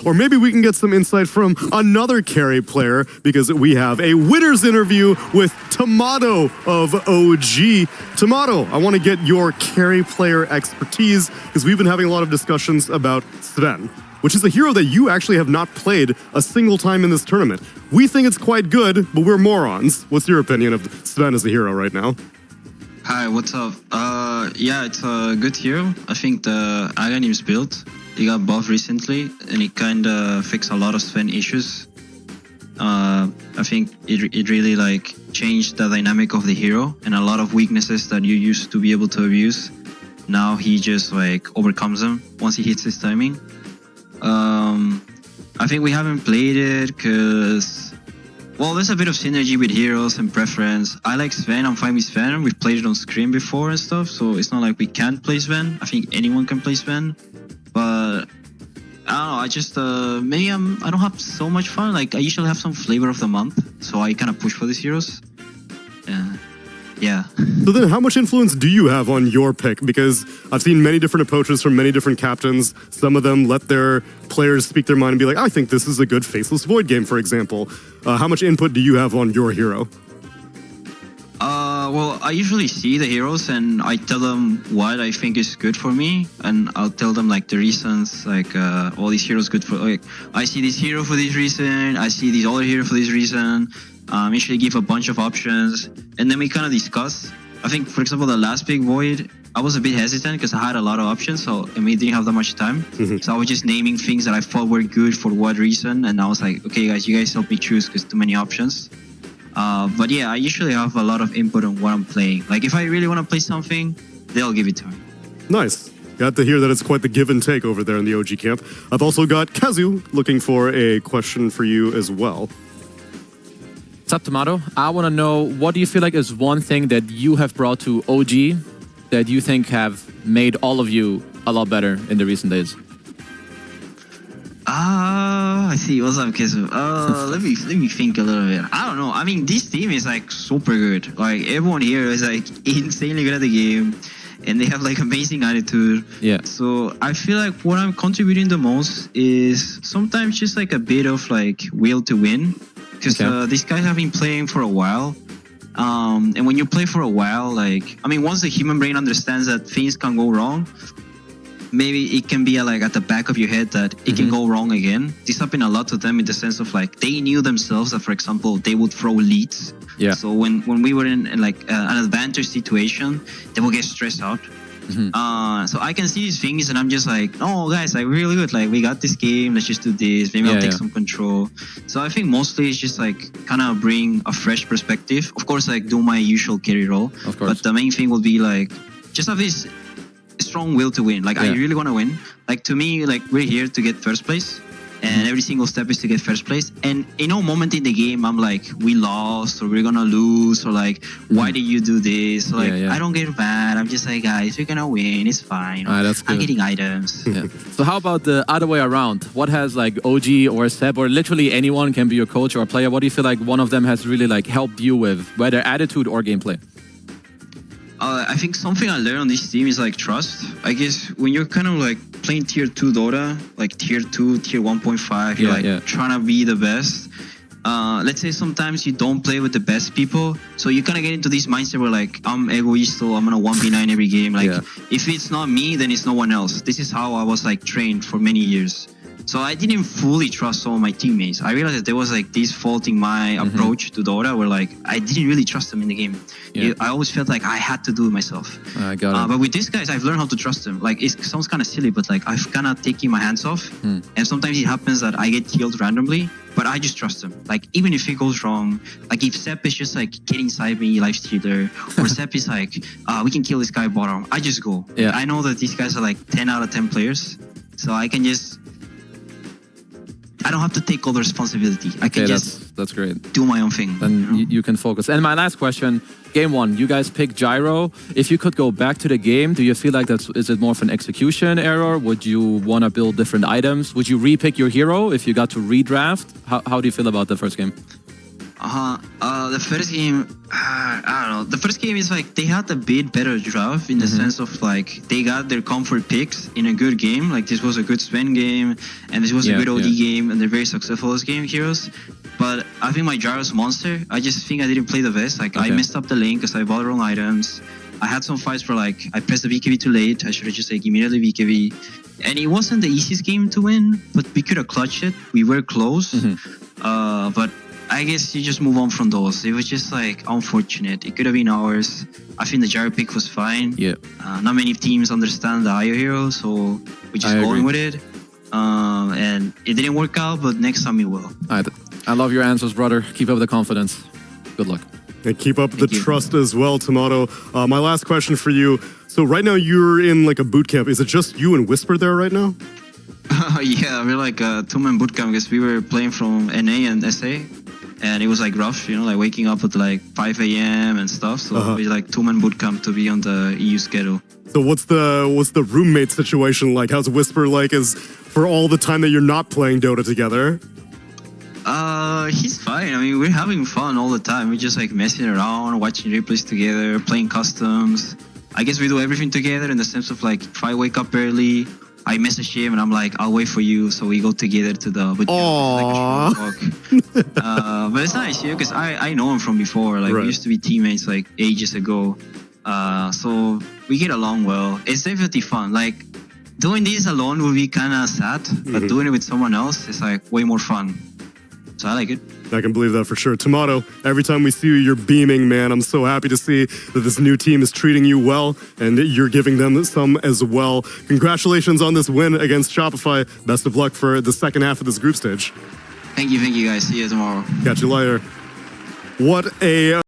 Or maybe we can get some insight from another carry player because we have a winner's interview with Timado of OG. Timado, I want to get your carry player expertise because we've been having a lot of discussions about Sven, which is a hero that you actually have not played a single time in this tournament. We think it's quite good, but we're morons. What's your opinion of Sven as a hero right now? Hi, what's up? Yeah, it's a good hero. I think the Aghanims build, he got buffed recently, and it kind of fixed a lot of Sven issues. I think it really like changed the dynamic of the hero, and a lot of weaknesses that you used to be able to abuse. Now he just like overcomes them once he hits his timing. I think we haven't played it because, well, there's a bit of synergy with heroes and preference. I like Sven, I'm fine with Sven. We've played it on screen before and stuff, so it's not like we can't play Sven. I think anyone can play Sven. But I don't know, I just, maybe I don't have so much fun. Like, I usually have some flavor of the month, so I kind of push for these heroes. Yeah. So then how much influence do you have on your pick? Because I've seen many different approaches from many different captains. Some of them let their players speak their mind and be like, I think this is a good Faceless Void game, for example. How much input do you have on your hero? Well, I usually see the heroes and I tell them what I think is good for me, and I'll tell them like the reasons, like all these heroes good for, like I see this hero for this reason, I see this other hero for this reason. Usually give a bunch of options, and then we kind of discuss. I think, for example, the last big Void, I was a bit hesitant because I had a lot of options, and we didn't have that much time. So I was just naming things that I thought were good for what reason, and I was like, okay, guys, you guys help me choose because too many options. But yeah, I usually have a lot of input on what I'm playing. Like, if I really want to play something, they'll give it to me. Nice. Got to hear that it's quite the give and take over there in the OG camp. I've also got Kazu looking for a question for you as well. What's up, Timado? I want to know, what do you feel like is one thing that you have brought to OG that you think have made all of you a lot better in the recent days? I see. What's up, Kizu? Let me think a little bit. I don't know. I mean, this team is like super good. Like, everyone here is like insanely good at the game, and they have like amazing attitude. Yeah. So I feel like what I'm contributing the most is sometimes just like a bit of like will to win, because these guys have been playing for a while. And when you play for a while, like, I mean, once the human brain understands that things can go wrong, maybe it can be like at the back of your head that it can go wrong again. This happened a lot to them in the sense of like they knew themselves that, for example, they would throw leads. Yeah. So when we were in like an advantage situation, they will get stressed out. So I can see these things and I'm just like, oh guys, like really good. Like, we got this game. Let's just do this. Maybe I'll take some control. So I think mostly it's just like kind of bring a fresh perspective. Of course, like do my usual carry role. Of course. But the main thing will be like just have this strong will to win. Like, I really want to win. Like, to me, like, we're here to get first place, and every single step is to get first place. And in no moment in the game I'm like, we lost, or we're gonna lose, or like, why did you do this? Like, I don't get mad. I'm just like, guys, we're gonna win, it's fine. That's good. I'm getting items. So how about the other way around? What has like OG or Seb, or literally anyone can be your coach or player, what do you feel like one of them has really like helped you with, whether attitude or gameplay? I think something I learned on this team is like trust. I guess when you're kind of like playing tier 2 Dota, like tier 2, tier 1.5, you're like trying to be the best. Let's say sometimes you don't play with the best people, so you kind of get into this mindset where like, I'm egoist, so I'm gonna 1v9 every game. Like, if it's not me, then it's no one else. This is how I was like trained for many years. So I didn't fully trust some of my teammates. I realized that there was like this fault in my approach to Dota, where like I didn't really trust them in the game. I always felt like I had to do it myself. I got it. But with these guys, I've learned how to trust them. Like, it sounds kind of silly, but like I've kind of taken my hands off. And sometimes it happens that I get killed randomly, but I just trust them. Like, even if it goes wrong, like if Sep is just like get inside me, lifestealer, or Sep is like, we can kill this guy bottom, I just go. I know that these guys are like 10 out of 10 players, so I can just, I don't have to take all the responsibility. I can just that's great. Do my own thing. Then you can focus. And my last question, game 1, you guys picked Gyro. If you could go back to the game, do you feel like is it more of an execution error? Would you want to build different items? Would you re-pick your hero if you got to redraft? How do you feel about the first game? The first game, I don't know. The first game is like they had a bit better draft in the sense of like they got their comfort picks in a good game. Like this was a good Sven game, and this was a good OD game, and they're very successful as game heroes. But I think my Gyros monster, I just think I didn't play the best. Like I messed up the lane because I bought the wrong items. I had some fights where like I pressed the BKB too late. I should have just like immediately BKB. And it wasn't the easiest game to win, but we could have clutched it. We were close. But I guess you just move on from those. It was just like unfortunate. It could have been ours. I think the gyro pick was fine. Yeah. Not many teams understand the IO hero, so we're just going with it. And it didn't work out, but next time it will. I love your answers, brother. Keep up the confidence. Good luck. And keep up the trust as well, Timado. My last question for you. So right now you're in like a boot camp. Is it just you and Whisper there right now? Yeah, we're like a two-man boot camp because we were playing from NA and SA. And it was like rough, you know, like waking up at like 5 a.m. and stuff. So we like two-man boot camp to be on the EU schedule. So what's the roommate situation like? How's Whisper like as for all the time that you're not playing Dota together? He's fine. I mean, we're having fun all the time. We're just like messing around, watching replays together, playing customs. I guess we do everything together in the sense of like, if I wake up early, I message him and I'm like, I'll wait for you. So we go together to the boot camp. But it's nice, yeah, because I know him from before. Like we used to be teammates like ages ago. So we get along well. It's definitely fun. Like doing this alone would be kind of sad, but doing it with someone else is like way more fun. So I like it. I can believe that for sure. Timado, every time we see you, you're beaming, man. I'm so happy to see that this new team is treating you well and you're giving them some as well. Congratulations on this win against Shopify. Best of luck for the second half of this group stage. Thank you guys. See you tomorrow. Catch you later. What a